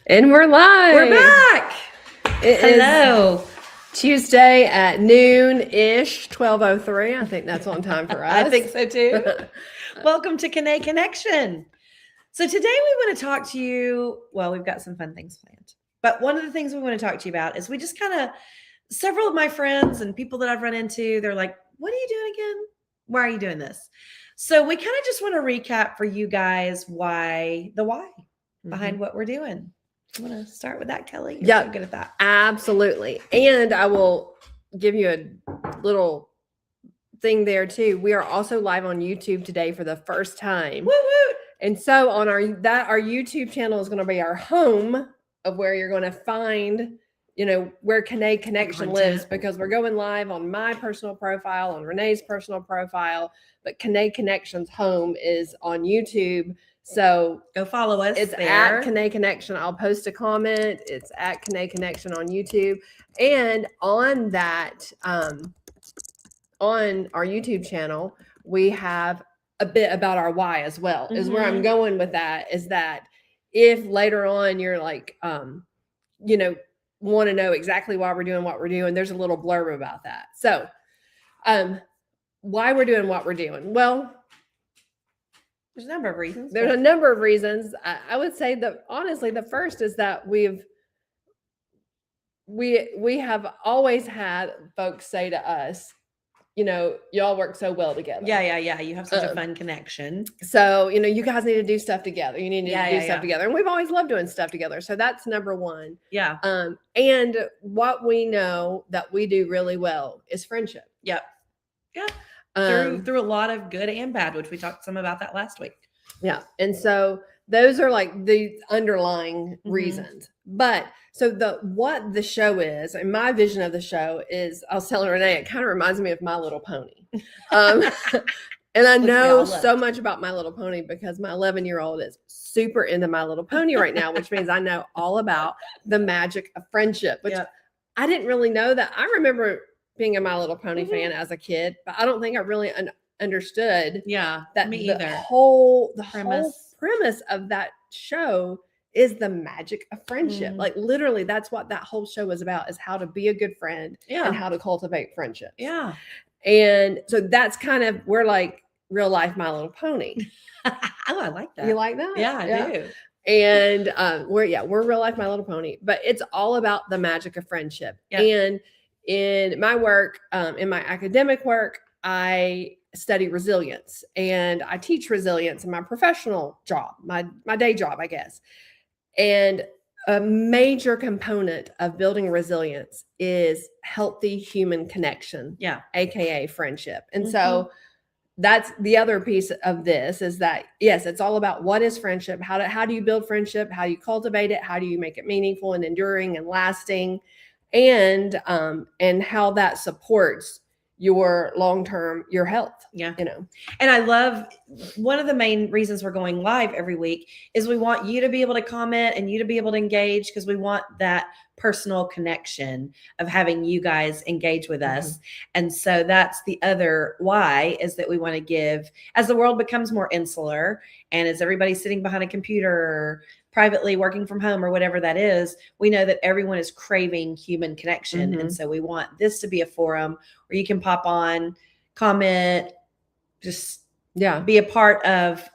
And we're live. We're back. Hello. Tuesday at noon-ish, 12:03. I think that's on time for us. I think so too. Welcome to Kenee Connection. So today we want to talk to you. Well, we've got some fun things planned. But one of the things we want to talk to you about is we just several of my friends and people that I've run into, they're like, what are you doing again? Why are you doing this? So we kind of just want to recap for you guys why behind what we're doing. You want to start with that, Kelly? You're so good at that. Absolutely. And I will give you a little thing there too. We are also live on YouTube today for the first time. Woo woo. And so on our YouTube channel is going to be our home of where you're going to find, where Kenee Connection lives, because we're going live on my personal profile, on Renee's personal profile, but Kenee Connection's home is on YouTube. So go follow us. It's there. At Kenee Connection. I'll post a comment. It's at Kenee Connection on YouTube. And on that, on our YouTube channel, we have a bit about our why as well. Is where I'm going with that, is that if later on you're like, want to know exactly why we're doing what we're doing, there's a little blurb about that. So why we're doing what we're doing. Well, there's a number of reasons. There's a number of reasons. I would say that honestly, the first is that we have always had folks say to us, y'all work so well together. Yeah. You have such a fun connection. So, you guys need to do stuff together. You need to do stuff together. And we've always loved doing stuff together. So that's number one. Yeah. And what we know that we do really well is friendship. Yep. Yeah. Through a lot of good and bad, which we talked some about that last week. Yeah. And so those are like the underlying reasons. But so what the show is, and my vision of the show is, I was telling Renee, it kind of reminds me of My Little Pony. And I know so much about My Little Pony because my 11-year-old is super into My Little Pony right now, which means I know all about the magic of friendship, which I didn't really know that. I remember being a My Little Pony fan as a kid, but I don't think I really understood that me the either. whole premise of that show is the magic of friendship. Like literally that's what that whole show is about, is how to be a good friend and how to cultivate friendships. Yeah. And so that's kind of, we're like real life My Little Pony. Oh, I like that. You like that? Yeah, I do. And we're real life My Little Pony, but it's all about the magic of friendship. And in my work, in my academic work, I study resilience, and I teach resilience in my professional job, my day job, I guess. And a major component of building resilience is healthy human connection, aka friendship. And so that's the other piece of this, is that yes, it's all about what is friendship, how do you build friendship, how do you cultivate it, how do you make it meaningful and enduring and lasting, and how that supports your long-term, your health. And I love, one of the main reasons we're going live every week is we want you to be able to comment and you to be able to engage, because we want that personal connection of having you guys engage with us. And so that's the other why, is that we want to give, as the world becomes more insular and as everybody's sitting behind a computer or privately working from home or whatever that is, we know that everyone is craving human connection. And so we want this to be a forum where you can pop on, comment, just be a part of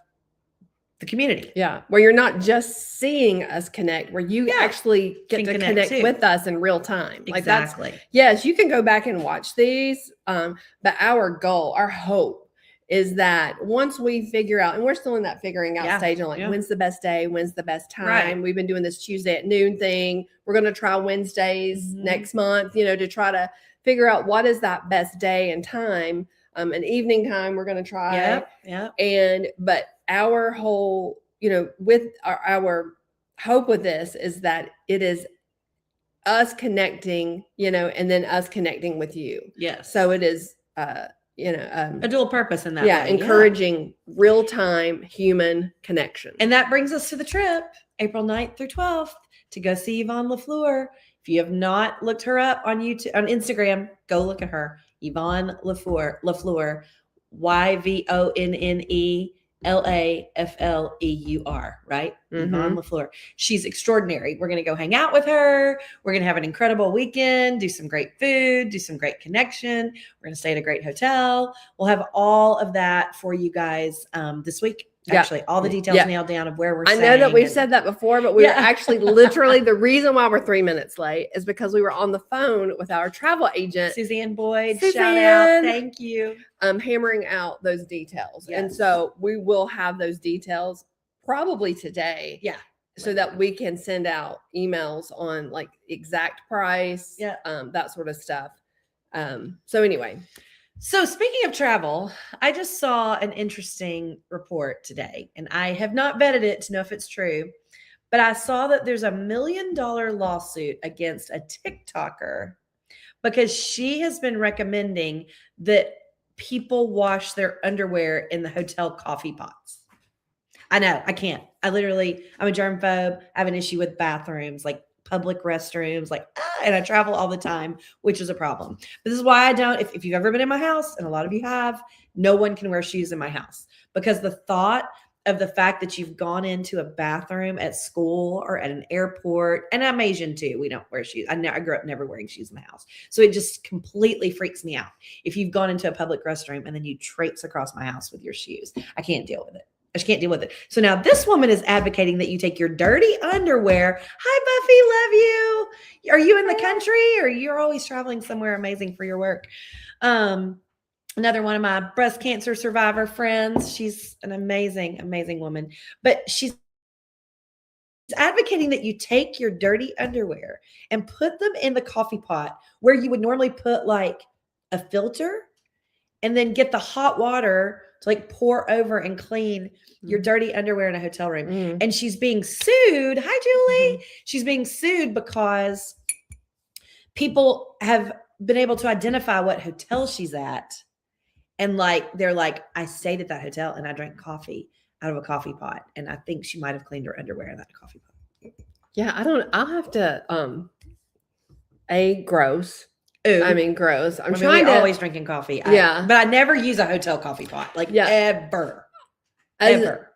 the community. Where you're not just seeing us connect, where you actually get to connect with us in real time. Exactly. Yes, you can go back and watch these. But our goal, our hope, is that once we figure out, and we're still in that figuring out stage, on when's the best day, when's the best time. We've been doing this Tuesday at noon thing. We're going to try Wednesdays next month, to try to figure out what is that best day and time. An evening time we're going to try. But our whole, with our hope with this is that it is us connecting, and then us connecting with you. Yes. So it is, a dual purpose in that way. Encouraging real-time human connection. And that brings us to the trip, April 9th through 12th, to go see Yvonne LaFleur. If you have not looked her up on YouTube, on Instagram, go look at her. Yvonne LaFleur, YVONNE Lafleur, right? Mhm. Yvonne LaFleur. She's extraordinary. We're going to go hang out with her. We're going to have an incredible weekend, do some great food, do some great connection. We're going to stay at a great hotel. We'll have all of that for you guys this week. Yeah. Actually, all the details Yeah. nailed down of where we're I staying. know that we've and- said that before, but we were Yeah. actually literally the reason why we're 3 minutes late is because we were on the phone with our travel agent, Suzanne Boyd, shout Suzanne. out. Thank you. Hammering out those details. And Yes. so we will have those details probably today. Yeah. So that we can send out emails on like exact price, Yeah. that sort of stuff. So anyway. So speaking of travel, I just saw an interesting report today, and I have not vetted it to know if it's true, but I saw that there's $1 million lawsuit against a TikToker because she has been recommending that people wash their underwear in the hotel coffee pots. I know, I can't. I'm a germphobe. I have an issue with bathrooms, like public restrooms, and I travel all the time, which is a problem. But this is why I don't, if you've ever been in my house, and a lot of you have, no one can wear shoes in my house because the thought of the fact that you've gone into a bathroom at school or at an airport, and I'm Asian too, we don't wear shoes. I grew up never wearing shoes in the house. So it just completely freaks me out. If you've gone into a public restroom and then you traipse across my house with your shoes, I can't deal with it. I just can't deal with it. So now this woman is advocating that you take your dirty underwear. Hi, Buffy, love you. Are you in the country or you're always traveling somewhere amazing for your work? Another one of my breast cancer survivor friends. She's an amazing, amazing woman. But she's advocating that you take your dirty underwear and put them in the coffee pot where you would normally put like a filter and then get the hot water to like pour over and clean your dirty underwear in a hotel room. Mm. And she's being sued. Hi, Julie. She's being sued because people have been able to identify what hotel she's at. And like, they're like, I stayed at that hotel and I drank coffee out of a coffee pot. And I think she might've cleaned her underwear in that coffee pot. Yeah, I'll have to, gross. Ooh. I mean, gross. I'm we're trying to always drinking coffee. Yeah. But I never use a hotel coffee pot, like ever. Ever.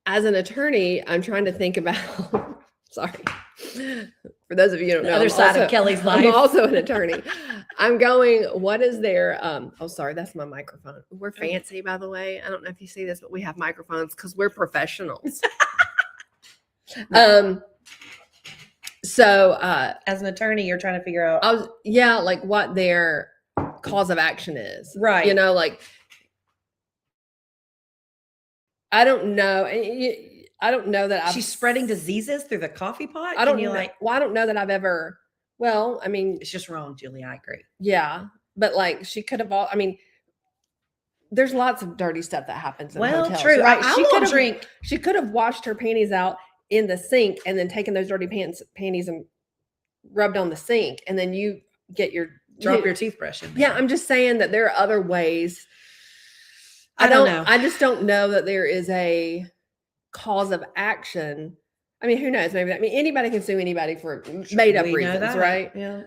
As an attorney, I'm trying to think about, sorry. For those of you who don't know, The other side of Kelly's life. I'm also an attorney. I'm going, what is their, sorry, that's my microphone. We're fancy, by the way. I don't know if you see this, but we have microphones because we're professionals. So as an attorney, you're trying to figure out like what their cause of action is. Right. You know, like I don't know. I don't know that she's spreading diseases through the coffee pot. I don't know that I've ever. Well, I mean, it's just wrong, Julie. I agree. Yeah, but like she could have. There's lots of dirty stuff that happens in hotels. True. Right? She could have washed her panties out in the sink and then taken those dirty panties and rubbed on the sink, and then you get drop your toothbrush in there. Yeah, I'm just saying that there are other ways. I don't know. I just don't know that there is a cause of action. I mean, who knows? Maybe anybody can sue anybody for made up reasons, right? Yeah.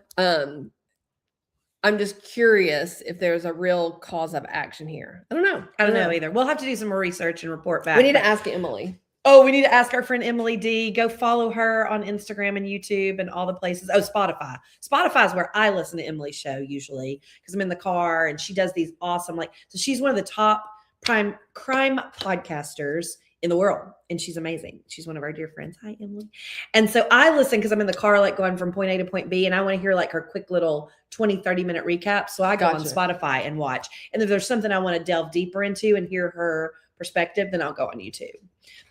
I'm just curious if there's a real cause of action here. I don't know. I don't know either. We'll have to do some more research and report back. We need to ask Emily. Oh, we need to ask our friend Emily D. Go follow her on Instagram and YouTube and all the places. Oh, Spotify. Spotify is where I listen to Emily's show usually because I'm in the car and she does these awesome, so she's one of the top crime podcasters in the world. And she's amazing. She's one of our dear friends. Hi, Emily. And so I listen because I'm in the car, going from point A to point B. And I want to hear her quick little 20-30 minute recap. So I go on Spotify and watch. And if there's something I want to delve deeper into and hear her perspective, then I'll go on YouTube.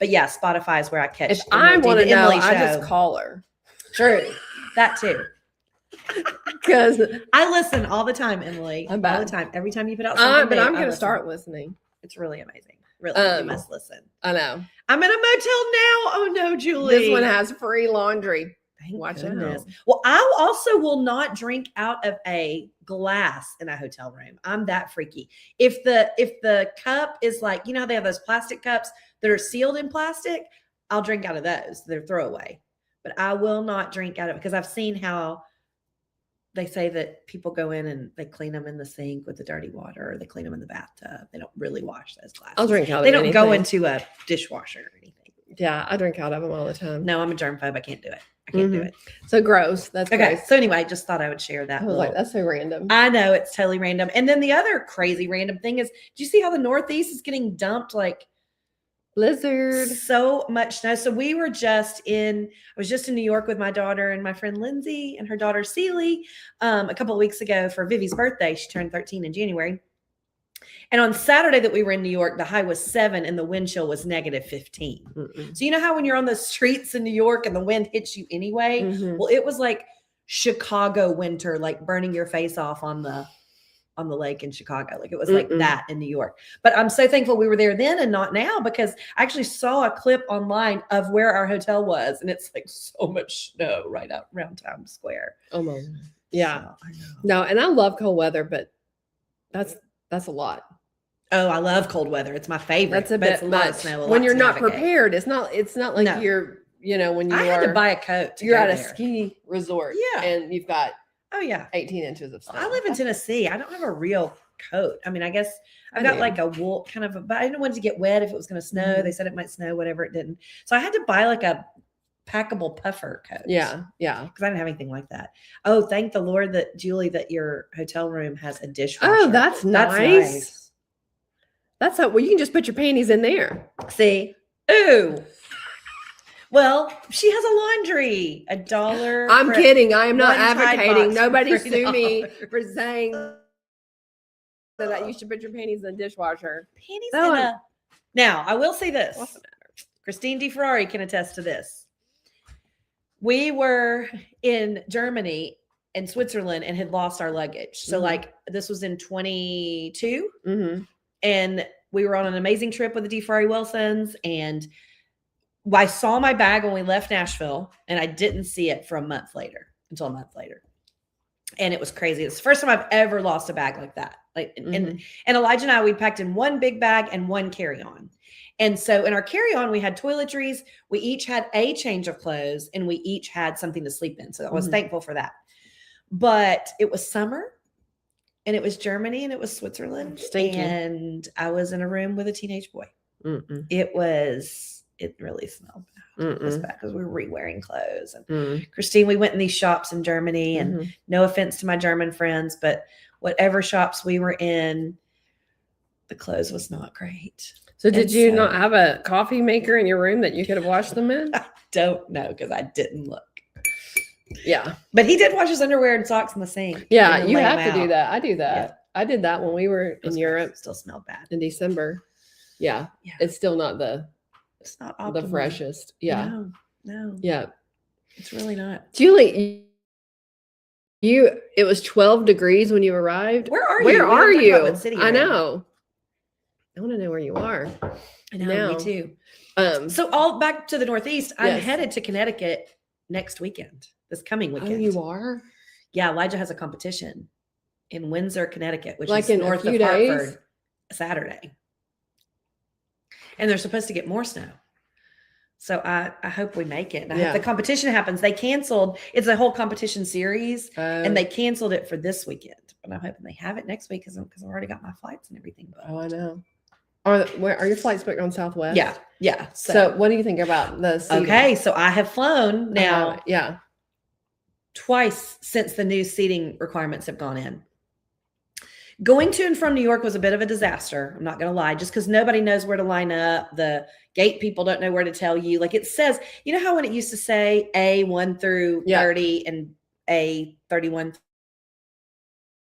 But yeah, Spotify is where I catch. If I want to know, I just call her. True. That too. Because I listen all the time, Emily. All the time. Every time you put out something. But I'm going to start listening. It's really amazing. Really, you must listen. I know. I'm in a motel now. Oh no, Julie. This one has free laundry. Watch goodness. Well, I also will not drink out of a glass in a hotel room. I'm that freaky. If the cup is how they have those plastic cups that are sealed in plastic, I'll drink out of those. They're throwaway. But I will not drink out of it because I've seen how they say that people go in and they clean them in the sink with the dirty water, or they clean them in the bathtub. They don't really wash those glasses. I'll drink out They of don't go anything. into a dishwasher or anything. Yeah, I drink out of them all the time. No, I'm a germphobe. I can't do it. I can't do it. So gross. That's Okay. gross. So anyway, I just thought I would share that. I was like, that's so random. I know, it's totally random. And then the other crazy random thing is, do you see how the Northeast is getting dumped like blizzard? So much snow. So I was just in New York with my daughter and my friend Lindsay and her daughter Celie a couple of weeks ago for Vivi's birthday. She turned 13 in January. And on Saturday that we were in New York, the high was 7 and the wind chill was -15. So you know how when you're on the streets in New York and the wind hits you anyway? Well, it was like Chicago winter, like burning your face off on the lake in Chicago. Like it was like that in New York. But I'm so thankful we were there then and not now, because I actually saw a clip online of where our hotel was, and it's like so much snow right up around Times Square. Oh my. Yeah. So, I know. No, and I love cold weather, but that's a lot. Oh, I love cold weather. It's my favorite. That's a bit lot of much. snow, When you're not navigate. prepared, it's not like No. you're, when you I had to are buy a coat. you're go at a there. ski resort, Yeah. and you've got Oh yeah, 18 inches of snow. I live in Tennessee. I don't have a real coat. I mean, I guess I've got like a wool kind of, but I didn't want it to get wet if it was going to snow. They said it might snow, whatever, it didn't. So I had to buy like a packable puffer coat. Yeah. Because I didn't have anything like that. Oh, thank the Lord that Julie, that your hotel room has a dishwasher. Oh, that's nice. That's how, well, you can just put your panties in there. See? Ooh. Well, she has a laundry. $1. I'm kidding. I am not one Tide advocating. box Nobody for sue me $3. for saying that you should put your panties in the dishwasher. Panties No, in a... Now, I will say this. What's the matter? Christine DeFerrari can attest to this. We were in Germany and Switzerland and had lost our luggage. So like this was in 22 and we were on an amazing trip with the DeFerrari Wilsons, and I saw my bag when we left Nashville and I didn't see it until a month later. And it was crazy. It's the first time I've ever lost a bag like that. Like, and Elijah and I, we packed in one big bag and one carry-on. And so in our carry-on, we had toiletries. We each had a change of clothes, and we each had something to sleep in. So I was thankful for that. But it was summer, and it was Germany, and it was Switzerland. Stinky. And I was in a room with a teenage boy. It really smelled bad. It was bad because we were re-wearing clothes. And Christine, we went in these shops in Germany, and no offense to my German friends, but whatever shops we were in, the clothes was not great. So did you not have a coffee maker in your room that you could have washed them in? I don't know, because I didn't look. Yeah. But he did wash his underwear and socks in the sink. Yeah, you have to do that. I do that. Yeah. I did that when we were in Europe. Still smelled bad. In December. Yeah. It's still not it's not optimal. the freshest. Yeah. No. Yeah. It's really not. Julie, it was 12 degrees when you arrived. Where are you? Where are you? What city I know. I want to know where you are. I know, now. me too. So all back to the Northeast, I'm headed to Connecticut next weekend, this coming weekend. Oh, you are? Yeah, Elijah has a competition in Windsor, Connecticut, which like is in north a few of days? Hartford, Saturday. And they're supposed to get more snow. So I hope we make it. And I hope the competition happens. They canceled. It's a whole competition series, and they canceled it for this weekend. But I'm hoping they have it next week because I've already got my flights and everything booked. Oh, I know. Are your flights booked on Southwest? Yeah. So what do you think about the seating? Okay, so I have flown now twice since the new seating requirements have gone in. Going to and from New York was a bit of a disaster. I'm not going to lie, just because nobody knows where to line up. The gate people don't know where to tell you. Like it says, you know how when it used to say A1 through 30 and A 31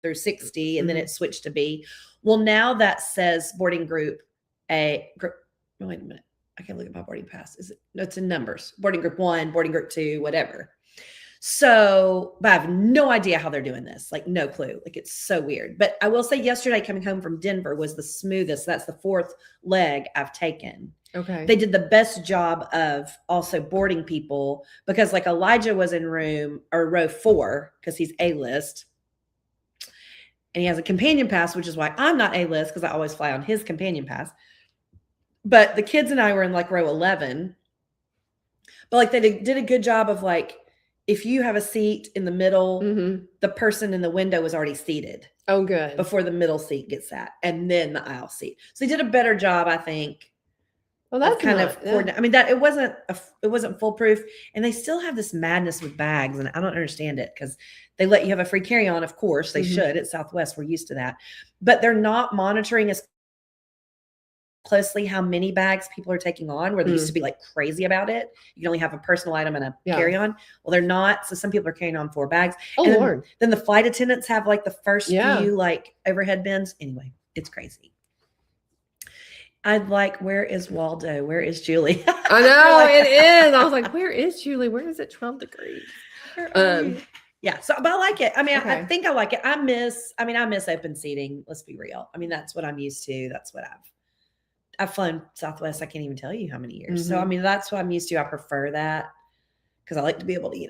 through 60, and then it switched to B. Well, now that says boarding group A. Wait a minute. I can't look at my boarding pass. No, it's in numbers. Boarding group 1, boarding group 2, whatever. So, but I have no idea how they're doing this. Like no clue. Like it's so weird. But I will say yesterday coming home from Denver was the smoothest. That's the 4th leg I've taken. Okay. They did the best job of also boarding people, because like Elijah was in row 4 because he's A-list. And he has a companion pass, which is why I'm not A-list, because I always fly on his companion pass. But the kids and I were in like row 11. But like they did a good job of like if you have a seat in the middle, Mm-hmm. the person in the window is already seated Oh, good. before the middle seat gets sat, and then the aisle seat. So they did a better job, I think. Well, that's kind not, of coordinate. I mean, that it wasn't foolproof, and they still have this madness with bags, and I don't understand it because they let you have a free carry-on. Of course, they should. At Southwest, we're used to that, but they're not monitoring as closely how many bags people are taking on, where they used to be like crazy about it. You can only have a personal item and a carry-on. Well, they're not. So some people are carrying on 4 bags. Oh, and Lord. Then the flight attendants have like the first few like overhead bins. Anyway, it's crazy. I'd like, where is Waldo? Where is Julie? I know it is. I was like, where is Julie? Where is it 12 degrees? Yeah. So, but I like it. I mean, Okay. I think I like it. I miss open seating. Let's be real. I mean, that's what I'm used to. That's what I've flown Southwest. I can't even tell you how many years. So, I mean, that's what I'm used to. I prefer that because I like to be able to,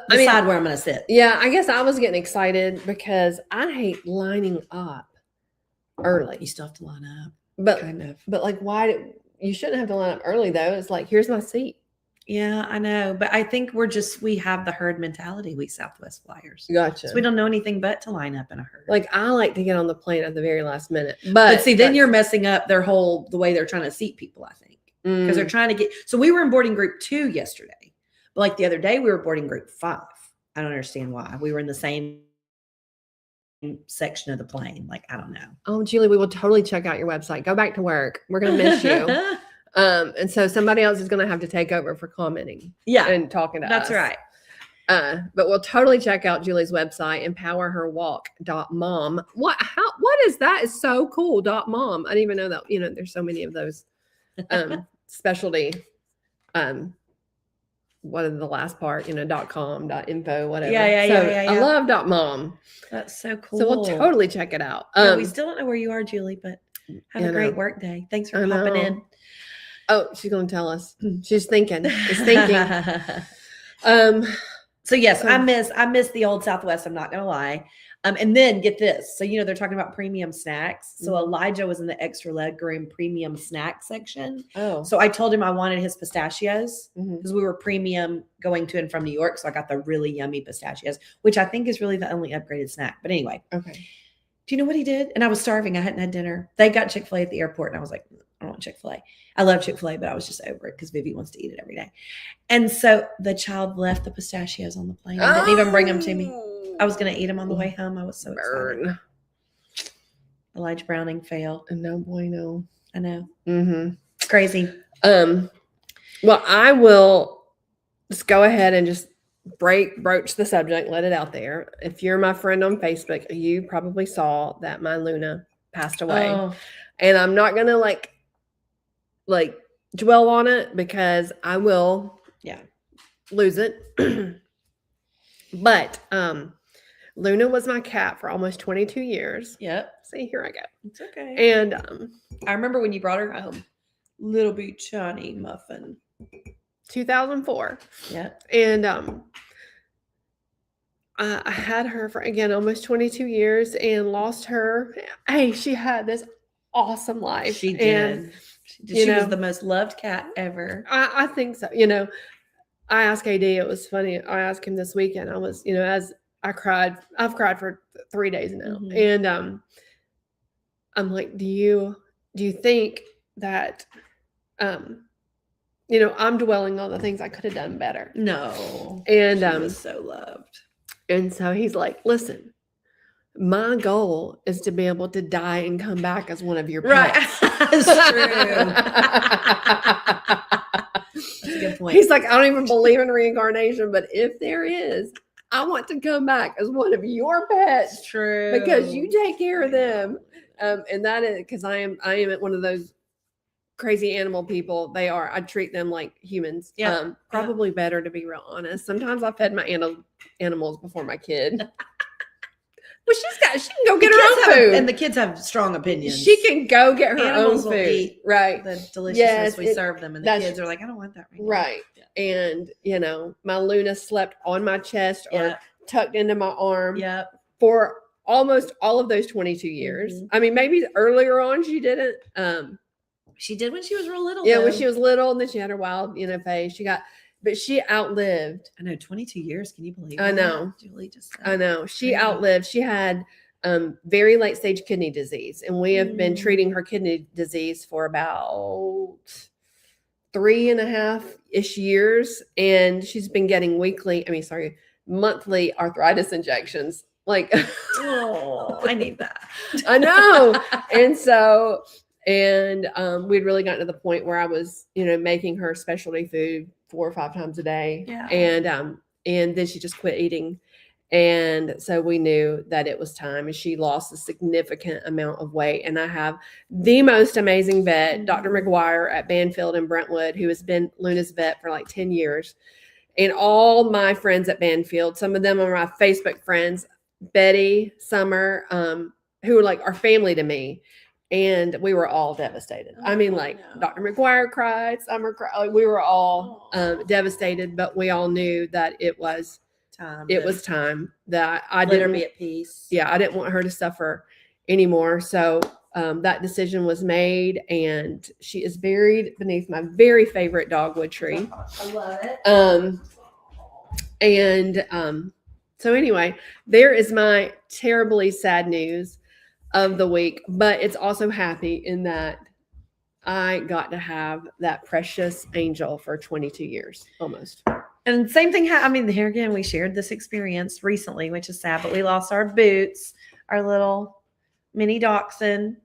decide where I'm going to sit. Yeah. I guess I was getting excited because I hate lining up early. You still have to line up. But kind of. But like, you shouldn't have to line up early though. It's like, here's my seat. Yeah, I know. But I think we have the herd mentality, we Southwest flyers. Gotcha. So we don't know anything but to line up in a herd. Like, I like to get on the plane at the very last minute. But see, then you're messing up the way they're trying to seat people, I think. Because they're trying to get, so we were in boarding group 2 yesterday. But like the other day, we were boarding group 5. I don't understand why. We were in the same section of the plane. Like, I don't know. Oh, Julie, we will totally check out your website. Go back to work. We're going to miss you. And so somebody else is going to have to take over for commenting. Yeah. And talking to us. That's right. But we'll totally check out Julie's website, empowerherwalk.mom. What is that? Is so cool. .mom. I didn't even know that, there's so many of those specialty, what is the last part, .com, .info, whatever. Yeah. I love .mom. That's so cool. So we'll totally check it out. We still don't know where you are, Julie, but have a great work day. Thanks for popping in. Oh, she's going to tell us. She's thinking. She's thinking. So yes, I miss the old Southwest. I'm not going to lie. And then get this. So, they're talking about premium snacks. So Elijah was in the extra legroom premium snack section. Oh. So I told him I wanted his pistachios because we were premium going to and from New York. So I got the really yummy pistachios, which I think is really the only upgraded snack. But anyway. Okay. Do you know what he did? And I was starving. I hadn't had dinner. They got Chick-fil-A at the airport. And I was like, I don't want Chick-fil-A. I love Chick-fil-A, but I was just over it because Vivi wants to eat it every day. And so the child left the pistachios on the plane and didn't even bring them to me. I was going to eat them on the way home. I was so excited. Elijah Browning fail. No bueno. I know. It's crazy. Well, I will just go ahead and just broach the subject, let it out there. If you're my friend on Facebook, you probably saw that my Luna passed away. Oh. And I'm not going to like dwell on it because I will lose it. But Luna was my cat for almost 22 years. Yep. See, here I go. It's okay. And I remember when you brought her home. Little bit shiny muffin. 2004. Yeah. And I had her for, again, almost 22 years and lost her. Hey, she had this awesome life. She did. And, she was the most loved cat ever. I think so. I asked AD, it was funny. I asked him this weekend. I was, as I've cried for 3 days now. And I'm like, do you think that, I'm dwelling on the things I could have done better? No. And she was so loved. And so he's like, listen, my goal is to be able to die and come back as one of your pets. Right. That's true. That's a good point. He's like, I don't even believe in reincarnation, but if there is, I want to come back as one of your pets. It's true. Because you take care of them. And that is because I am one of those crazy animal people. I treat them like humans. Yeah. Probably better, to be real honest. Sometimes I fed my animals before my kid. But she can go get her own food. And the kids have strong opinions. She can go get her Animals own will food. Eat right. The deliciousness we serve them. And the kids are like, I don't want that right now. Right. Yeah. And, my Luna slept on my chest or tucked into my arm for almost all of those 22 years. I mean, maybe earlier on she didn't. She did when she was real little. Yeah, though. when she was little, and then she had her wild, phase. She got but she outlived. I know, 22 years. Can you believe I that? know. Julie just said. I know. She Crazy. outlived. She had very late stage kidney disease, and we have been treating her kidney disease for about 3.5-ish years, and she's been getting monthly arthritis injections. Like, Oh, I need that. I know. And so, we'd really gotten to the point where I was, making her specialty food 4 or 5 times a day. Yeah. And then she just quit eating. And so we knew that it was time, and she lost a significant amount of weight. And I have the most amazing vet, Dr. McGuire at Banfield in Brentwood, who has been Luna's vet for like 10 years. And all my friends at Banfield, some of them are my Facebook friends, Betty, Summer, who are like our family to me. And we were all devastated. I mean, like Dr. McGuire cried, Summer cried. Like, we were all devastated, but we all knew that it was time. It was time that I didn't be at peace. Yeah, I didn't want her to suffer anymore. So that decision was made, and she is buried beneath my very favorite dogwood tree. I love it. So anyway, there is my terribly sad news of the week, but it's also happy in that I got to have that precious angel for 22 years almost. And same thing. Here again, we shared this experience recently, which is sad, but we lost our Boots, our little mini dachshund,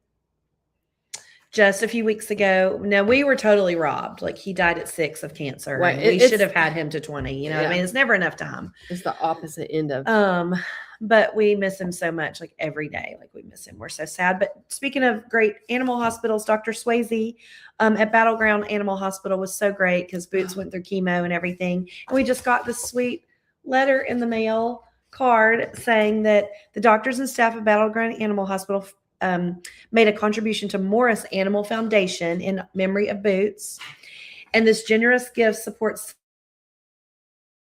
just a few weeks ago. No, we were totally robbed. Like, he died at 6 of cancer. Right. We should have had him to 20. What I mean? It's never enough time. It's the opposite end of. But we miss him so much, like every day. Like, we miss him. We're so sad. But speaking of great animal hospitals, Dr. Swayze at Battleground Animal Hospital was so great because Boots went through chemo and everything. And we just got this sweet letter in the mail card saying that the doctors and staff of Battleground Animal Hospital made a contribution to Morris Animal Foundation in memory of Boots. And this generous gift supports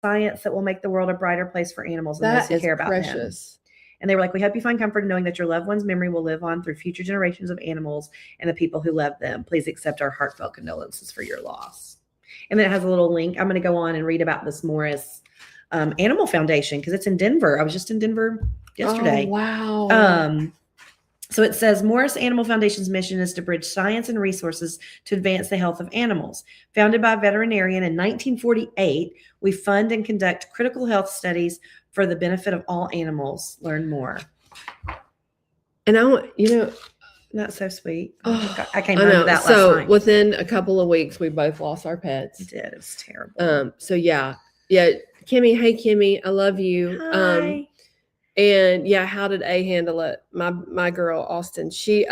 science that will make the world a brighter place for animals and those who care about them. And they were like, we hope you find comfort in knowing that your loved one's memory will live on through future generations of animals and the people who love them. Please accept our heartfelt condolences for your loss. And then it has a little link. I'm going to go on and read about this Morris Animal Foundation because it's in Denver. I was just in Denver yesterday. Oh, wow. So it says Morris Animal Foundation's mission is to bridge science and resources to advance the health of animals. Founded by a veterinarian in 1948, we fund and conduct critical health studies for the benefit of all animals. Learn more. And I want, that's so sweet. Oh, I came home to that last night. Within a couple of weeks, we both lost our pets. We did. It was terrible. So yeah. Kimmy, hey Kimmy, I love you. Hi. And yeah, how did A handle it? My girl Austin, she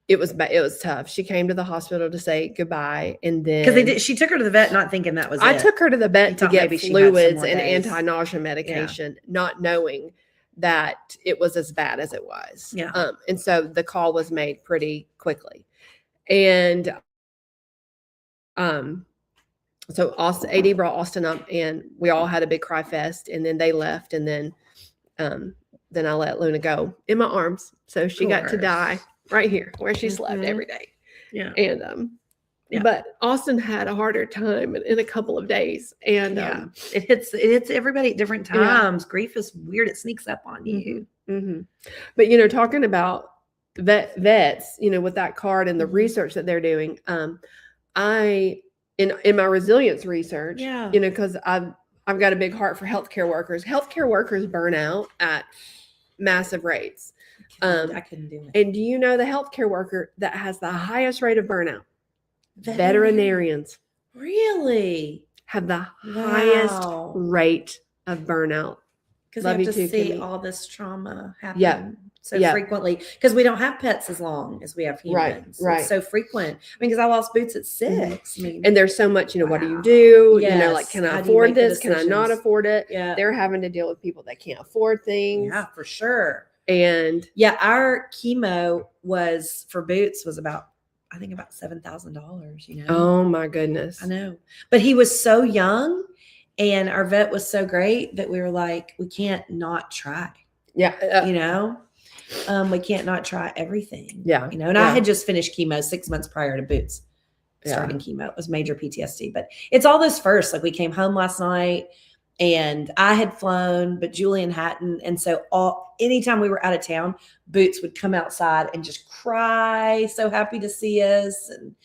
it was tough. She came to the hospital to say goodbye, and then because she took her to the vet not thinking that was I took her to the vet to get fluids and days. anti-nausea medication, not knowing that it was as bad as it was. Yeah. And so the call was made pretty quickly, and so AD brought Austin up, and we all had a big cry fest, and then they left, and then I let Luna go in my arms. So she got to die right here where she slept every day. Yeah. And, but Austin had a harder time in a couple of days. And it hits everybody at different times. Yeah. Grief is weird. It sneaks up on you. Mm-hmm. But, talking about vets, with that card and the research that they're doing, in my resilience research, because I've got a big heart for healthcare workers. Healthcare workers burn out at massive rates. I couldn't do it. And do you know the healthcare worker that has the highest rate of burnout? Veterinarians. Really? Have the highest rate of burnout. Because they have to see all this trauma happen so frequently. Because we don't have pets as long as we have humans. Right. It's so frequent. Because I lost Boots at 6. And there's so much, what do you do? Yes. Can I afford this? Can I not afford it? Yeah. They're having to deal with people that can't afford things. Yeah, for sure. And our chemo for Boots was about $7,000, Oh my goodness. I know. But he was so young and our vet was so great that we were like, we can't not try. Yeah. We can't not try everything. Yeah. And I had just finished chemo 6 months prior to Boots starting chemo. It was major PTSD, but it's all those first. Like we came home last night and I had flown, but Julian hadn't. And so anytime we were out of town, Boots would come outside and just cry, so happy to see us, and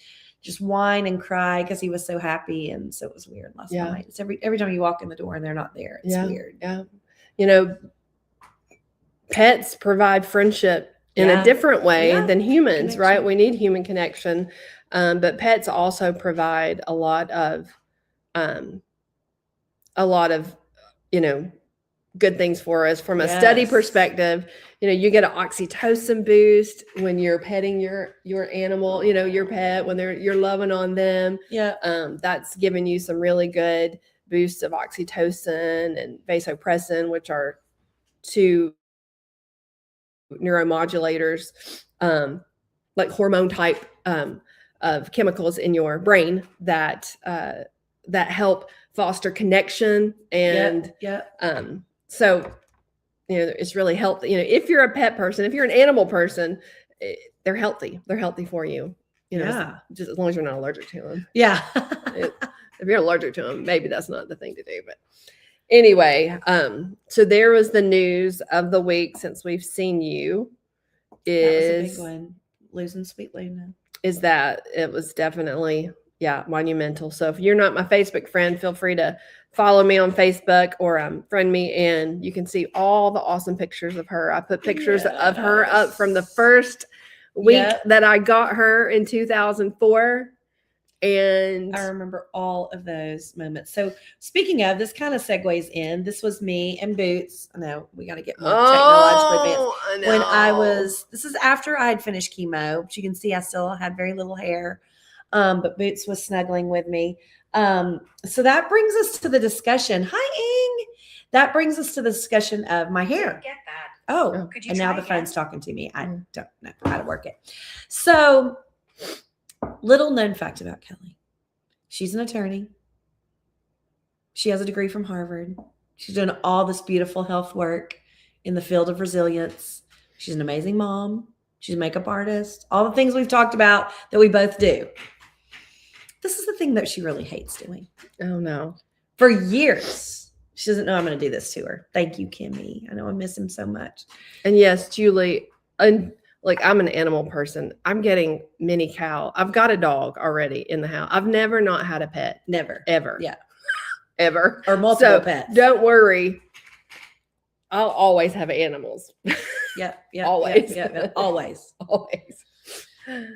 just whine and cry because he was so happy. And so it was weird last night. It's every time you walk in the door and they're not there. It's weird. Yeah. You know, pets provide friendship in a different way than humans, connection. Right? We need human connection. But pets also provide a lot of, you know, good things for us from a study perspective. You know, you get an oxytocin boost when you're petting your animal, you know, your pet, when you're loving on them. That's giving you some really good boosts of oxytocin and vasopressin, which are two neuromodulators, like hormone type of chemicals in your brain that help foster connection. And so, you know, it's really healthy. You know, if you're a pet person, if you're an animal person, they're healthy. They're healthy for you. You know, just as long as you're not allergic to them. If you're allergic to them, maybe that's not the thing to do. But anyway, so there was the news of the week since we've seen you. That was a big one. Losing Sweet Luna. Is that it was definitely monumental. So if you're not my Facebook friend, feel free to follow me on Facebook or friend me, and you can see all the awesome pictures of her. I put pictures of her up from the first week that I got her in 2004. And I remember all of those moments. So speaking of, this kind of segues in. This was me and Boots. I know we got to get more technologically advanced. This is after I had finished chemo, but you can see I still had very little hair. But Boots was snuggling with me. So that brings us to the discussion. Hi, Ing. That brings us to the discussion of my hair. Get that. Oh, and now the phone's talking to me. I don't know how to work it. So, little known fact about Kelly. She's an attorney. She has a degree from Harvard. She's doing all this beautiful health work in the field of resilience. She's an amazing mom. She's a makeup artist. All the things we've talked about that we both do. This is the thing that she really hates doing. Oh, no. For years. She doesn't know I'm going to do this to her. Thank you, Kimmy. I know I miss him so much. And yes, Julie, like I'm an animal person. I'm getting mini cow. I've got a dog already in the house. I've never not had a pet. Never. Ever. Yeah. Ever. Or multiple pets. Don't worry. I'll always have animals. Yeah. Always. Yeah. Always.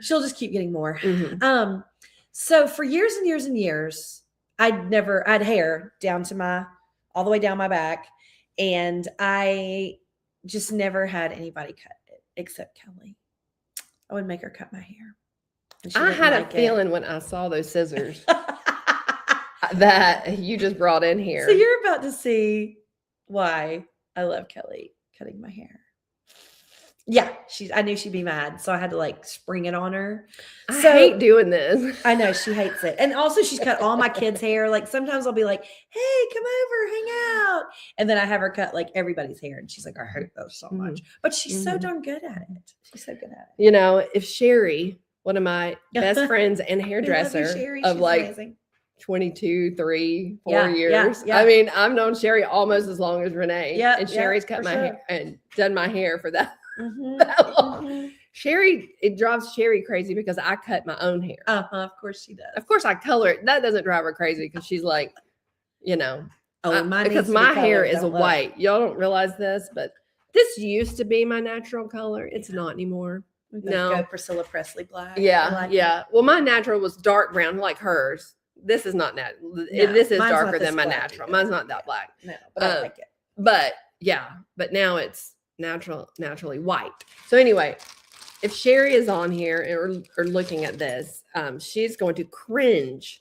She'll just keep getting more. Mm-hmm. So for years and years and years, I had hair down to all the way down my back. And I just never had anybody cut it except Kelly. I would make her cut my hair. I had a feeling when I saw those scissors that you just brought in here. So you're about to see why I love Kelly cutting my hair. Yeah, I knew she'd be mad, so I had to like spring it on her. I hate doing this. I know she hates it. And also she's cut all my kids' hair. Like sometimes I'll be like, hey, come over, hang out. And then I have her cut like everybody's hair. And she's like, I hate those so much. But she's so darn good at it. She's so good at it. You know, if Sherry, one of my best friends and hairdresser of like amazing. 22, 3, 4 years. I mean, I've known Sherry almost as long as Renee. And Sherry's cut my hair and done my hair for that. That long. Sherry, it drives Sherry crazy because I cut my own hair. Of course she does. Of course I color it. That doesn't drive her crazy because she's like, you know, because my hair is white. Y'all don't realize this, but this used to be my natural color. It's not anymore. No, go Priscilla Presley black. Yeah. Well, my natural was dark brown like hers. This is not natural. This is darker than my natural. Mine's not that black. No, but I like it. But now it's naturally white. So anyway, if Sherry is on here or looking at this, she's going to cringe.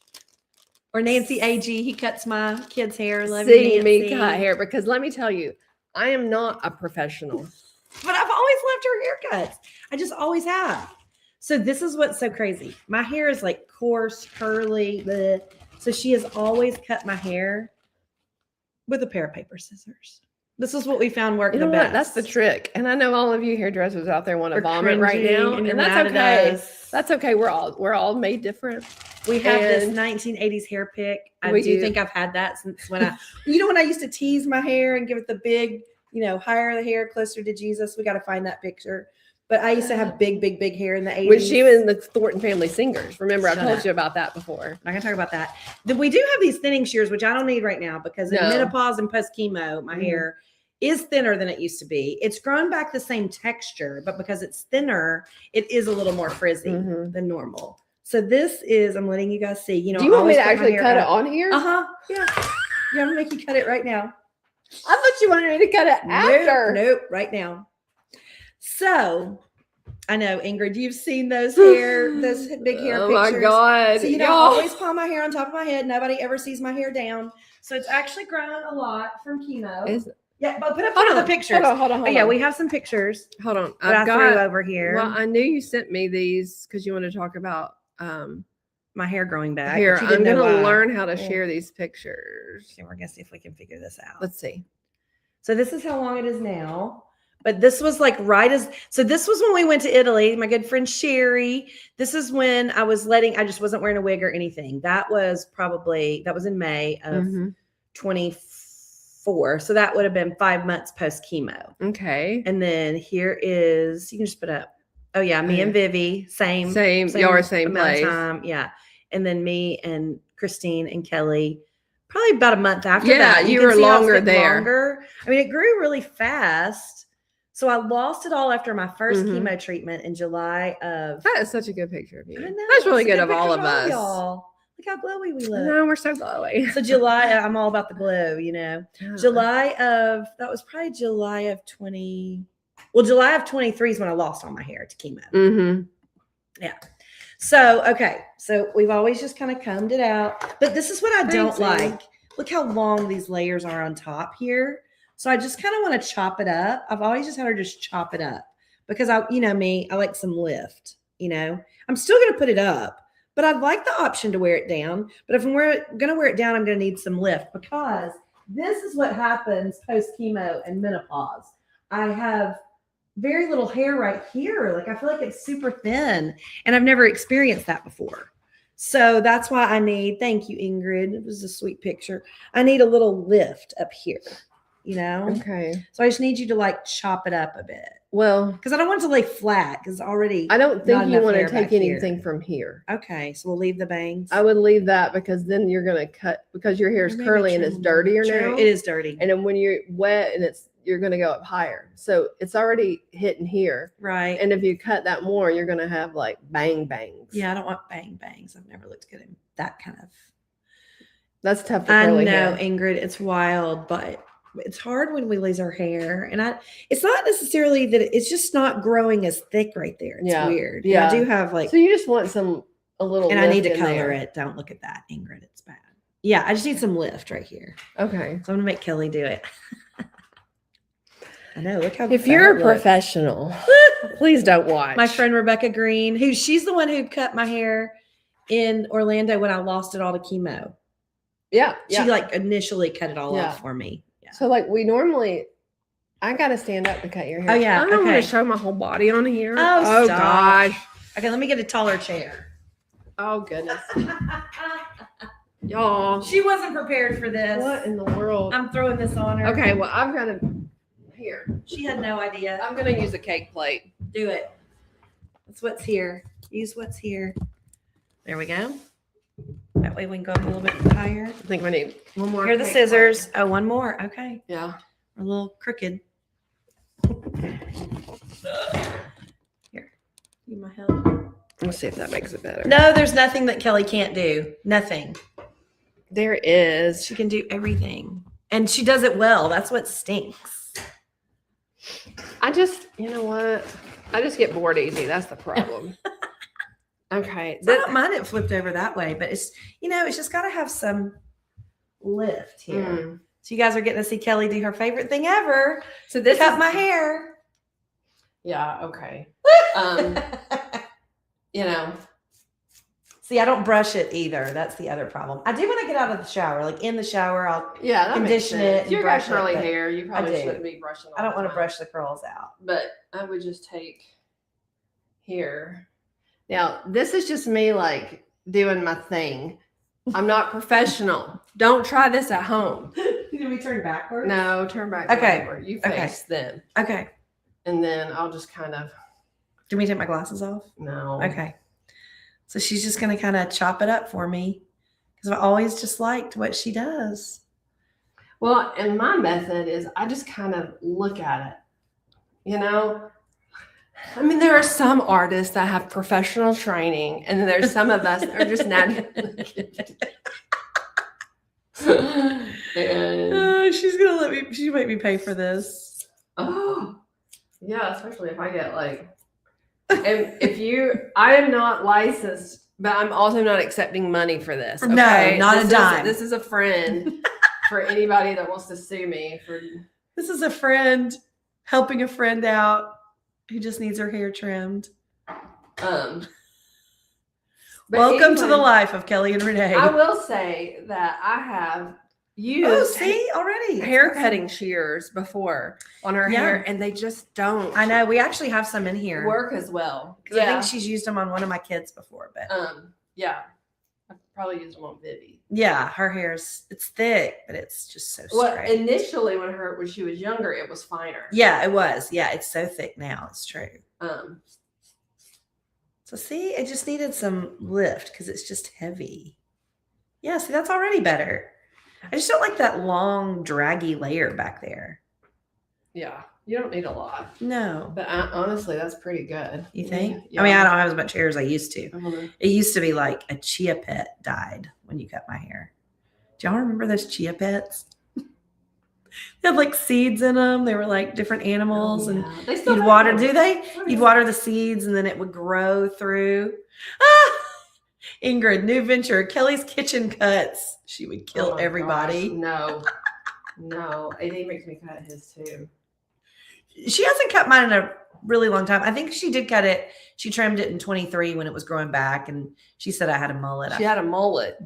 Or Nancy AG, he cuts my kids' hair. See me cut hair, because let me tell you, I am not a professional. But I've always loved her haircuts. I just always have. So this is what's so crazy. My hair is like coarse, curly. Bleh. So she has always cut my hair with a pair of paper scissors. This is what we found worked the best. That's the trick. And I know all of you hairdressers out there want to vomit right now, and that's okay. That's okay. We're all made different. We have this And 1980s hair pick. I we do think I've had that since when when I used to tease my hair and give it the big, higher the hair, closer to Jesus. We got to find that picture. But I used to have big hair in the 80s. when she was in the Thornton Family Singers. Remember, I Shut told up. you about that before. I'm not gonna talk about that. We do have these thinning shears, which I don't need right now because in No. menopause and post chemo, my hair is thinner than it used to be. It's grown back the same texture, but because it's thinner, it is a little more frizzy than normal. So this is, I'm letting you guys see. Do you want me to actually cut it on here? Yeah. Yeah, I'm gonna make you cut it right now. I thought you wanted me to cut it after. Nope, right now. So I know, Ingrid, you've seen those big hair pictures. Oh my God. So, I always palm my hair on top of my head. Nobody ever sees my hair down. So it's actually grown a lot from chemo. But put up the pictures. Hold on. Oh, yeah, we have some pictures. Hold on. I threw over here. Well, I knew you sent me these because you want to talk about my hair growing back. Here, I'm going to learn how to share these pictures. Okay, we're going to see if we can figure this out. Let's see. So this is how long it is now. But this was like this was when we went to Italy, my good friend Sherry. This is when I just wasn't wearing a wig or anything. That was in May of 24. So that would have been 5 months post chemo. Okay. And then here is, you can just put up. Oh yeah, me and Vivi, same y'all are same place. Time. Yeah. And then me and Christine and Kelly, probably about a month after that. You were longer there. I mean, it grew really fast. So I lost it all after my first chemo treatment in July of. That is such a good picture of you. I know, that's really good of all of us. Y'all. Look how glowy we look. No, we're so glowy. So July, I'm all about the glow, that was probably July of 20. Well, July of 23 is when I lost all my hair to chemo. Yeah. So, okay. So we've always just kind of combed it out. But this is what I don't like. Look how long these layers are on top here. So I just kind of want to chop it up. I've always just had her just chop it up because I like some lift, I'm still going to put it up, but I'd like the option to wear it down. But if I'm going to wear it down, I'm going to need some lift because this is what happens post chemo and menopause. I have very little hair right here. Like I feel like it's super thin and I've never experienced that before. So that's why thank you, Ingrid. It was a sweet picture. I need a little lift up here. Okay. So I just need you to chop it up a bit. Well, because I don't want it to lay flat because already. I don't think you want to take anything from here. Okay. So we'll leave the bangs. I would leave that because then you're going to cut because your hair is curly and it's dirtier now. It is dirty. And then when you're wet and you're going to go up higher. So it's already hitting here. Right. And if you cut that more, you're going to have bang bangs. Yeah. I don't want bang bangs. I've never looked good in that kind of. That's tough for curly hair. I know, Ingrid. It's wild, but it's hard when we lose our hair. And it's not necessarily that it's just not growing as thick right there. It's weird. Yeah. I do have so you just want a little and I need to color it. Don't look at that, Ingrid. It's bad. Yeah. I just need some lift right here. Okay. So I'm going to make Kelly do it. I know. Look how if you're a professional, please don't watch. My friend Rebecca Green, she's the one who cut my hair in Orlando when I lost it all to chemo. Yeah. She initially cut it all off for me. Yeah. So I got to stand up to cut your hair. Oh yeah. I don't want to show my whole body on here. Oh gosh. Okay. Let me get a taller chair. Oh goodness. Y'all. She wasn't prepared for this. What in the world? I'm throwing this on her. Okay. Well, I'm going to here. She had no idea. I'm going to use a cake plate. Do it. That's what's here. Use what's here. There we go. That way we can go up a little bit higher. I think we need one more. Here are the scissors. Plate. Oh, one more. Okay. Yeah. A little crooked. Here. Need my help? Let's see if that makes it better. No, there's nothing that Kelly can't do. Nothing. There is. She can do everything. And she does it well. That's what stinks. You know what? I just get bored easy. That's the problem. Okay. I don't mind it flipped over that way, but it's just got to have some lift here. So you guys are getting to see Kelly do her favorite thing ever. So this cut my hair. Yeah. Okay. See, I don't brush it either. That's the other problem. I do when I get out of the shower. In the shower, I'll condition it. If you got curly hair, you probably shouldn't be brushing. I don't want to brush the curls out. But I would just take here. Now, this is just me doing my thing. I'm not professional. Don't try this at home. Can we turn backwards? No, turn back. Okay. Forward. You Okay. face them. Okay. And then I'll just kind of. Do we take my glasses off? No. Okay. So she's just going to kind of chop it up for me because I've always just liked what she does. Well, and my method is I just kind of look at it. You know, I mean, there are some artists that have professional training, and then there's some of us that are just naturally gifted. And She's going to let me, she make me pay for this. oh, yeah, especially if I get like, and I am not licensed, but I'm also not accepting money for this. Okay? No, not a dime. This is a friend for anybody that wants to sue me for. This is a friend helping a friend out who just needs her hair trimmed. But Welcome to the anyway, life of Kelly and Renee. I will say that I have used already hair cutting shears before on her hair, and they just don't. I know. We actually have some in here. Work as well. I think she's used them on one of my kids before, but yeah, I've probably used them on Vivi. Yeah, her hair's it's thick, but it's just so straight. Well, initially when she was younger, it was finer. Yeah, it was. Yeah, it's so thick now. It's true. So see, it just needed some lift because it's just heavy. Yeah, see, that's already better. I just don't like that long, draggy layer back there. Yeah, you don't need a lot. No. But honestly, that's pretty good. You think? Yeah. I mean, I don't have as much hair as I used to. Mm-hmm. It used to be like a chia pet died when you cut my hair. Do y'all remember those chia pets? They had like seeds in them. They were like different animals, and they still you'd water. them. Do they? You'd water the seeds, and then it would grow through. Ah! Ingrid, new venture, Kelly's Kitchen Cuts. She would kill everybody. Gosh, no. AD makes me cut his too. She hasn't cut mine in a really long time. I think she did cut it. She trimmed it in 23 when it was growing back, and she said I had a mullet. She had a mullet,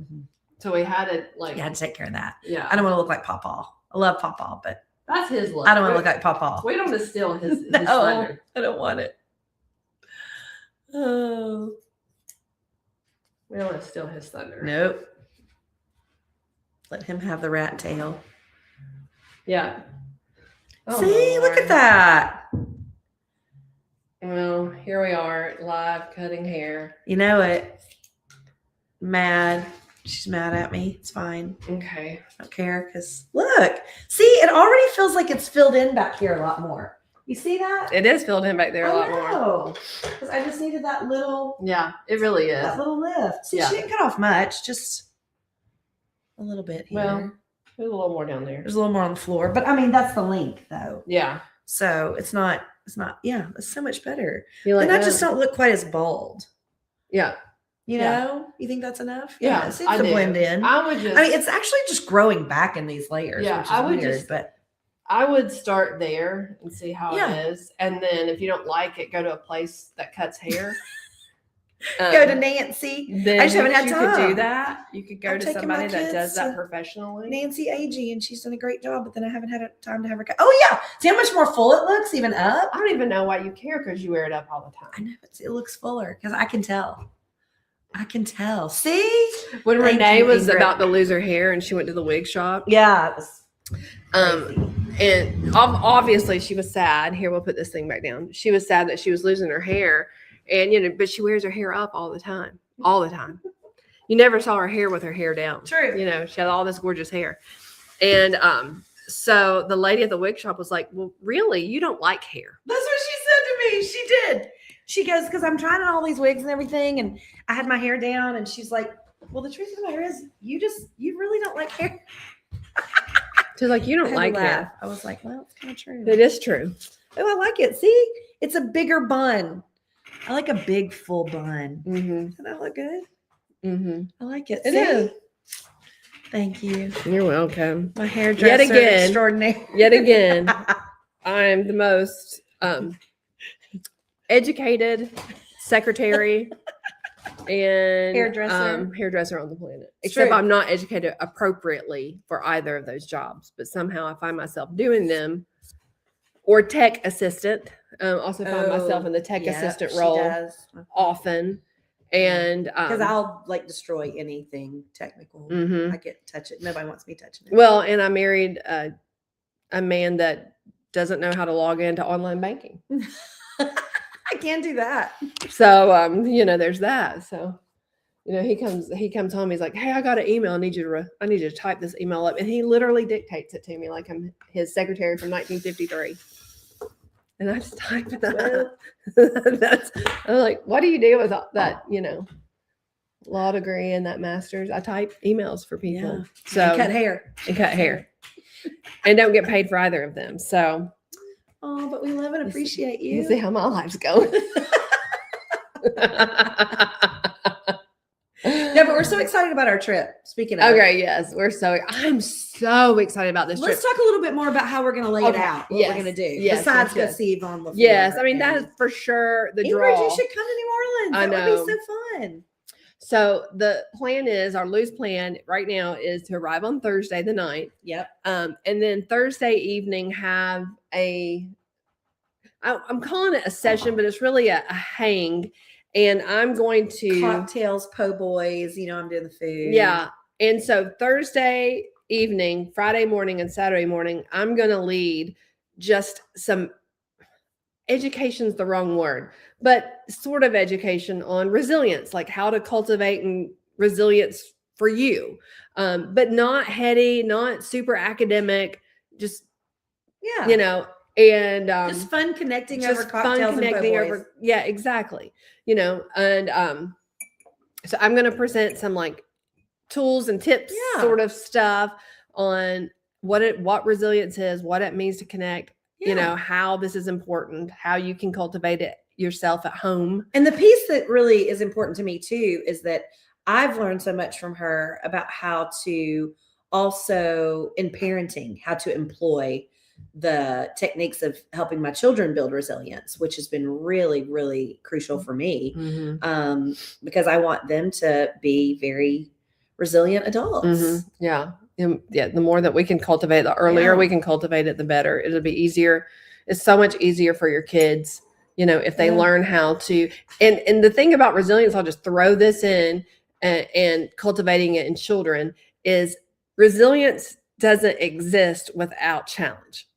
so we had it like. You had to take care of that. Yeah, I don't want to look like Pawpaw. I love Pawpaw, but that's his look. I don't want to look like Pawpaw. We don't want to steal his. No, thunder. I don't want it. Oh, we don't want to steal his thunder. Nope. Let him have the rat tail. Yeah. Oh, see, look at that. Well, here we are, live cutting hair. You know it. Mad. She's mad at me. It's fine. Okay. I don't care because look. See, it already feels like it's filled in back here a lot more. You see that? It is filled in back there a lot more. Because I just needed that little. Yeah, it really is. That little lift. See, she didn't cut off much, just a little bit here. Well, there's a little more down there. There's a little more on the floor, but I mean that's the length though. Yeah. So it's not. Yeah, it's so much better. You like and I that? just don't look quite as bald. Yeah. You know? You think that's enough? Yeah, It seems to blend in. I would just. I mean, it's actually just growing back in these layers. Yeah, which is I would weird, just. But I would start there and see how Yeah. it is, and then if you don't like it, go to a place that cuts hair. go to Nancy. Then I just haven't had you time. could do that. You could go I'm to taking my somebody that kids does that to professionally. Nancy Agee, and she's done a great job, but then I haven't had time to have her cut. Oh yeah, see how much more full it looks, even up. I don't even know why you care because you wear it up all the I time. know it looks fuller because I can tell. I can tell. See, When Thank Renee you, was Ingrid. about to lose her hair and she went to the wig shop, yeah, it was and obviously she was sad. Here, we'll put this thing back down. She was sad that she was losing her hair, and but she wears her hair up all the time. All the time. You never saw her hair with her hair down. true. She had all this gorgeous hair. And so the lady at the wig shop was like, well, really, you don't like hair. That's what she said to me. She did. She goes, because I'm trying on all these wigs and everything, and I had my hair down, and she's like, well, the truth of the matter is, you really don't like hair. She's like, you I don't had to like laugh. hair. I was like, well, it's kind of true. It is true. Oh, I like it. See, it's a bigger bun. I like a big full bun. Mm-hmm. Doesn't that look good? Mm-hmm. I like it. It See? is. Thank you. You're welcome. My hairdresser again. extraordinaire. Yet again, I'm the most educated secretary and hairdresser on the planet. It's Except true. I'm not educated appropriately for either of those jobs, but somehow I find myself doing them. Or tech assistant. Also find myself in the tech assistant she role does. often. And because I'll like destroy anything technical. I can't touch it. Nobody wants me touching it. Well, and I married a man that doesn't know how to log into online banking. I can't do that. So, there's that. So, he comes home. He's like, "Hey, I got an email. I need you to type this email up." And he literally dictates it to me like I'm his secretary from 1953. And I just type it up. I'm like, what do you do with that, law degree and that master's? I type emails for people. Yeah. So And cut hair. And don't get paid for either of them. So oh, but we love and appreciate you. You see how my life's going. No, but we're so excited about our trip. Speaking of. Okay, yes, I'm so excited about this Let's trip. talk a little bit more about how we're going to lay it out. What we're going to do. Yes, besides yes. go see Yvonne LaFleur. Yes, I mean, that is for sure the draw. Ingrid, you should come to New Orleans. I That know. would be so fun. So the plan is, our loose plan right now is to arrive on Thursday the 9th. Yep. And then Thursday evening have I'm calling it a session, but it's really a hang. And I'm going to cocktails, po' boys, I'm doing the food. Yeah. And so Thursday evening, Friday morning, and Saturday morning, I'm going to lead just some education's the wrong word, but sort of education on resilience, like how to cultivate resilience for you. But not heady, not super academic, just, and just fun connecting over cocktails and po' boys. Yeah, exactly. And so I'm going to present some like tools and tips sort of stuff on what resilience is, what it means to connect, how this is important, how you can cultivate it yourself at home. And the piece that really is important to me too is that I've learned so much from her about how to also, in parenting, how to employ the techniques of helping my children build resilience, which has been really, really crucial for me, because I want them to be very resilient adults. Yeah. The more that we can cultivate, the earlier we can cultivate it, the better. It'll be easier. It's so much easier for your kids, if they learn how to. And the thing about resilience, I'll just throw this in, and cultivating it in children, is resilience doesn't exist without challenge.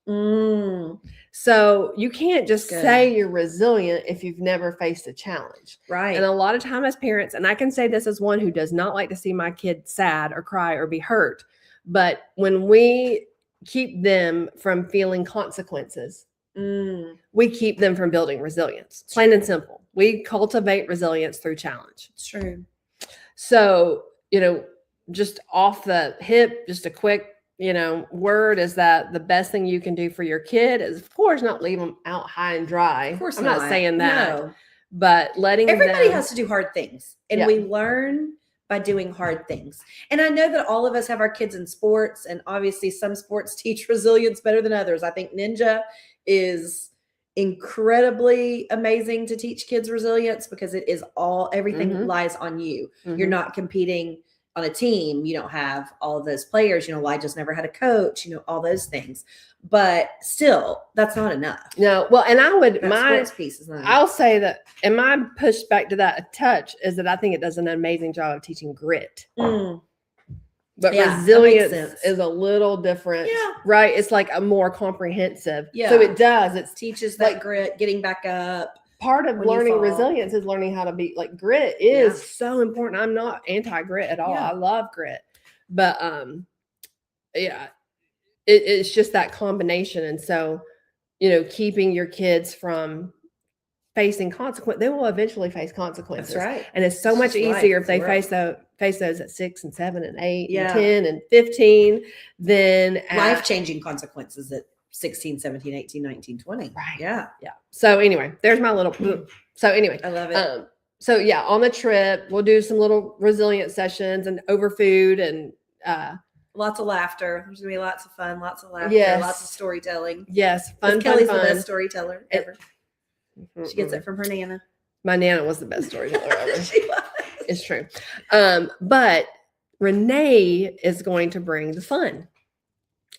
So you can't just say you're resilient if you've never faced a challenge. Right. And a lot of time as parents, and I can say this as one who does not like to see my kid sad or cry or be hurt, but when we keep them from feeling consequences, we keep them from building resilience. Plain and simple. We cultivate resilience through challenge. It's true. So, just off the hip, just a quick word is that the best thing you can do for your kid is, of course, not leave them out high and dry. Of course, I'm not saying that, no. But everybody has to do hard things, and we Yeah. learn by doing hard things. And I know that all of us have our kids in sports, and obviously some sports teach resilience better than others. I think ninja is incredibly amazing to teach kids resilience because it is everything lies on you. You're not competing on a team. You don't have all of those players. Elijah's never had a coach, all those things. But still, that's not enough. No, well, and I would, sports piece is not enough. I'll say that, and my pushback to that a touch is that I think it does an amazing job of teaching grit. But resilience is a little different, right? It's like a more comprehensive. Yeah. So it does. It teaches that grit, getting back up. Part of learning resilience is learning how to be like grit is so important. I'm not anti-grit at all. I love grit, but it's just that combination. And so, keeping your kids from facing consequences, they will eventually face consequences. That's right. And it's so much easier if they face those at 6 and 7 and 8 and 10 and 15 than life-changing consequences at 16, 17, 18, 19, 20. Right. Yeah. Yeah. So anyway, there's my little, so anyway. I love it. So on the trip, we'll do some little resilient sessions and over food and, lots of laughter. There's gonna be lots of fun, lots of laughter, lots of storytelling. Yes. Fun. Kelly's the best storyteller ever. She gets it from her Nana. My Nana was the best storyteller ever. She was. It's true. But Renee is going to bring the fun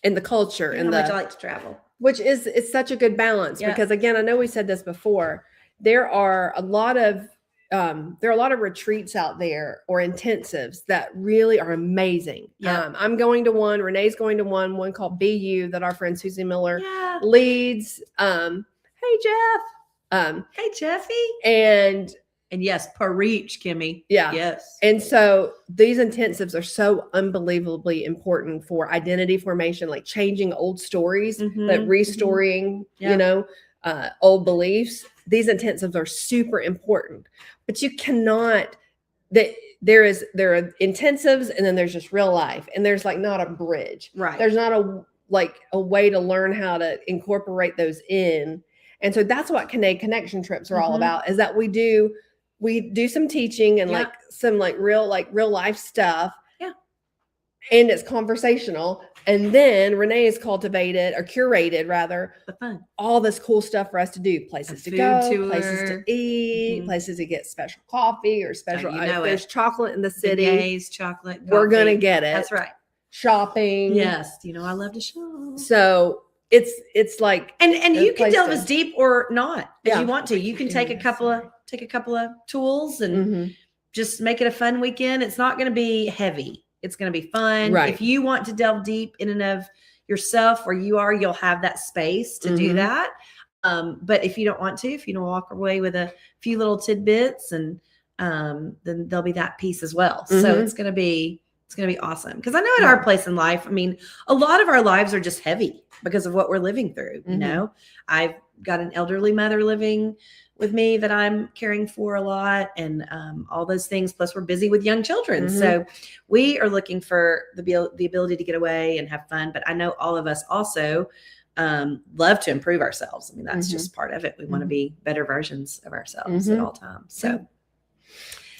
and the culture and how much I like to travel, which it's such a good balance because again, I know we said this before. There are a lot of there are a lot of retreats out there or intensives that really are amazing. Yeah. I'm going to one, Renee's going to one called BU that our friend Susie Miller Yeah. leads. Hey Jeff. Hey Jeffy. And yes, preach, Kimmy. Yeah. Yes. And so these intensives are so unbelievably important for identity formation, like changing old stories, but restoring, old beliefs. These intensives are super important, but you cannot, there are intensives and then there's just real life, and there's like not a bridge. Right. There's not a way to learn how to incorporate those in. And so that's what Kenee Connection trips are all about, is that we do some teaching and like some real life stuff. Yeah. And it's conversational. And then Renee has curated rather, the fun, all this cool stuff for us to do, places to go, places to eat, places to get special coffee or special, there's chocolate in the city. Beignets, chocolate, coffee. We're going to get it. That's right. Shopping. Yes. I love to shop. So it's like, and you can delve as deep or not as you want to. You can take a couple of tools and just make it a fun weekend. It's not going to be heavy. It's going to be fun. Right. If you want to delve deep in and of yourself where you are, you'll have that space to do that. But if you don't want to, if you don't walk away with a few little tidbits, and then there'll be that piece as well. So it's going to be awesome. Because I know at our place in life, I mean, a lot of our lives are just heavy because of what we're living through. You know, I've got an elderly mother living with me that I'm caring for a lot, and all those things. Plus we're busy with young children. So we are looking for the ability to get away and have fun. But I know all of us also love to improve ourselves. I mean, that's just part of it. We want to be better versions of ourselves at all times. So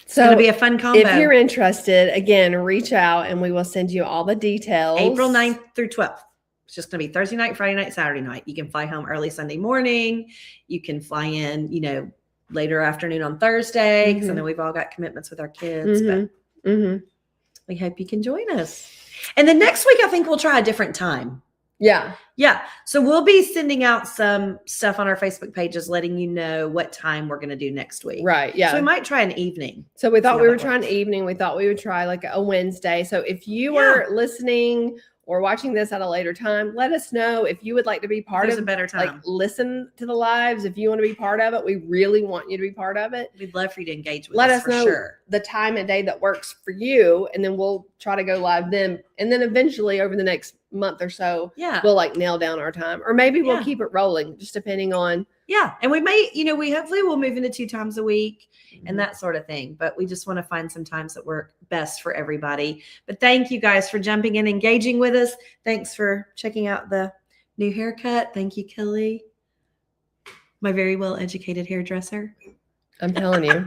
it's going to be a fun combo. If you're interested, again, reach out and we will send you all the details. April 9th through 12th. It's just going to be Thursday night, Friday night, Saturday night. You can fly home early Sunday morning. You can fly in, later afternoon on Thursday, because I know we've all got commitments with our kids. But we hope you can join us. And then next week, I think we'll try a different time. Yeah. Yeah. So we'll be sending out some stuff on our Facebook pages, letting you know what time we're going to do next week. Right. Yeah. So we might try an evening. So we thought we were trying an evening. We thought we would try like a Wednesday. So if you are listening or watching this at a later time, let us know if you would like to be part of a better time. Like listen to the lives. If you want to be part of it, we really want you to be part of it. We'd love for you to engage with us. Let us know sure. the time and day that works for you, and then we'll try to go live then. And then eventually over the next month or so, we'll like nail down our time, or maybe we'll keep it rolling, just depending on. Yeah. And we may, we hopefully will move into 2 times a week and that sort of thing. But we just want to find some times that work best for everybody. But thank you guys for jumping in, engaging with us. Thanks for checking out the new haircut. Thank you, Kelly, my very well-educated hairdresser. I'm telling you.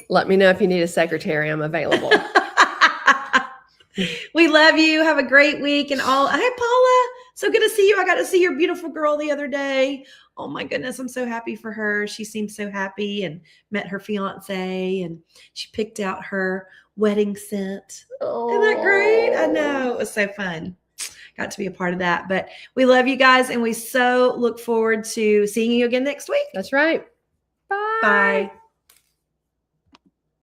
Let me know if you need a secretary. I'm available. We love you. Have a great week. And all. Hey, Paula. So good to see you. I got to see your beautiful girl the other day. Oh my goodness. I'm so happy for her. She seemed so happy, and met her fiance, and she picked out her wedding scent. Oh, isn't that great? I know. It was so fun. Got to be a part of that. But we love you guys, and we so look forward to seeing you again next week. That's right. Bye. Bye.